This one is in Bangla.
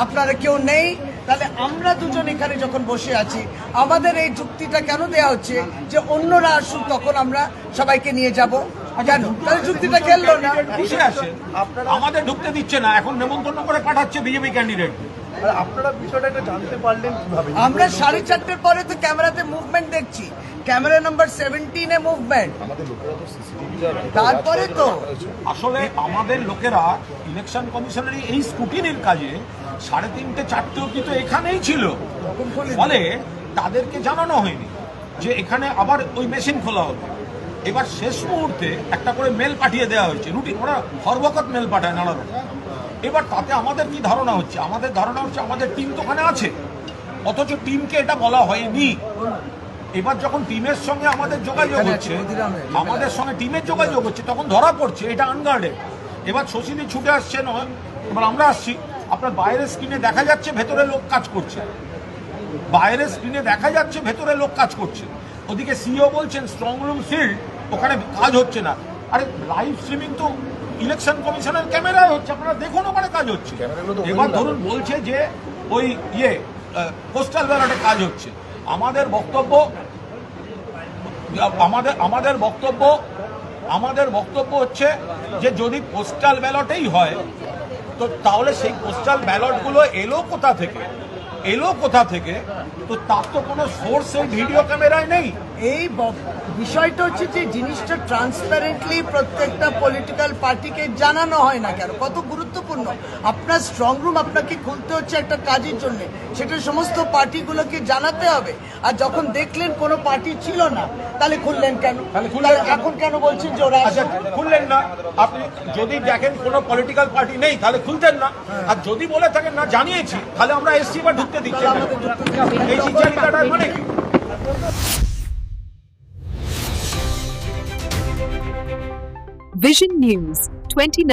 আপনারা কেউ নেই, তাহলে আমরা দুজন এখানে যখন বসে আছি আমাদের এই যুক্তিটা কেন দেয়া হচ্ছে যে অন্যরা আসুক তখন আমরা সবাইকে নিয়ে যাব? কেন তাহলে যুক্তিটা খেললো না? বসে আছে, আমাদের ঢুকতে দিচ্ছে না, এখন নেমন্তন্ন করে পাঠাচ্ছে বিজেপি ক্যান্ডিডেট। আপনারা বিষয়টা একটা জানতে পারলেন কিভাবে? আমরা 4:30 পরে তো ক্যামেরাতে মুভমেন্ট দেখছি, ক্যামেরা নাম্বার 17-এ মুভমেন্ট। তারপরে তো আসলে আমাদের লোকেরা ইলেকশন কমিশনের এই স্ক্রুটিনির কাজে 3:30 4টে অব্দি তো এখানেই ছিল, ফলে তাদেরকে জানানো হয়নি যে এখানে আবার ওই মেশিন খোলা হবে। এবার শেষ মুহূর্তে একটা করে মেল পাঠিয়ে দেওয়া হয়েছে, রুটিন, ওরা হরবকত মেল পাঠায় নানা রকম। এবার তাতে আমাদের কি ধারণা হচ্ছে? আমাদের ধারণা হচ্ছে আমাদের টিম তো ওখানে আছে, অথচ টিমকে এটা বলা হয়নি। এবার যখন টিমের সঙ্গে আমাদের যোগাযোগ হচ্ছে, আমাদের সঙ্গে টিমের যোগাযোগ হচ্ছে, তখন ধরা পড়ছে এটা আনগার্ডেড। এবার শশীদি ছুটে আসছে নয়, এবার আমরা আসছি, আপনার বাইরের স্ক্রিনে দেখা যাচ্ছে ভেতরে লোক কাজ করছে, বাইরের স্ক্রিনে দেখা যাচ্ছে ভেতরে লোক কাজ করছে। ওদিকে সিও বলছেন স্ট্রং রুম সিল্ড, ওখানে কাজ হচ্ছে না। আরে লাইভ স্ট্রিমিং তো ইলেকশন কমিশনের ক্যামেরায় হচ্ছে, আপনারা দেখুন ওখানে কাজ হচ্ছে। এবার ধরুন বলছে যে ওই পোস্টাল ব্যালটে কাজ হচ্ছে। আমাদের বক্তব্য হচ্ছে যে যদি পোস্টাল ব্যালটেই হয় তো তাহলে সেই পোস্টাল ব্যালটগুলো এলো কোথা থেকে? তো তার তো কোনো সোর্স এই ভিডিও ক্যামেরায় নেই। এই বিষয়টা হচ্ছে যে জিনিসটা ট্রান্সপারেন্টলি প্রত্যেকটা পলিটিক্যাল পার্টিকে জানানো হয় না কেন? কত গুরুত্বপূর্ণ। আপনার স্ট্রং রুম আপনাকে খুলতে হচ্ছে একটা কাজের জন্য, সেটা সমস্ত পার্টিগুলোকে জানাতে হবে। আর যখন দেখলেন কোনো পার্টি ছিল না, তাহলে খুললেন কেন? এখন কেন বলছেন যে ওরা খুললেন না? আপনি যদি দেখেন কোনো পলিটিক্যাল পার্টি নেই তাহলে খুলতেন না। আর যদি বলে থাকেন না জানিয়েছি, তাহলে আমরা এসছি বা ঢুকতে দিচ্ছি না। এই চিন্তাটার মানে কি? Vision News 29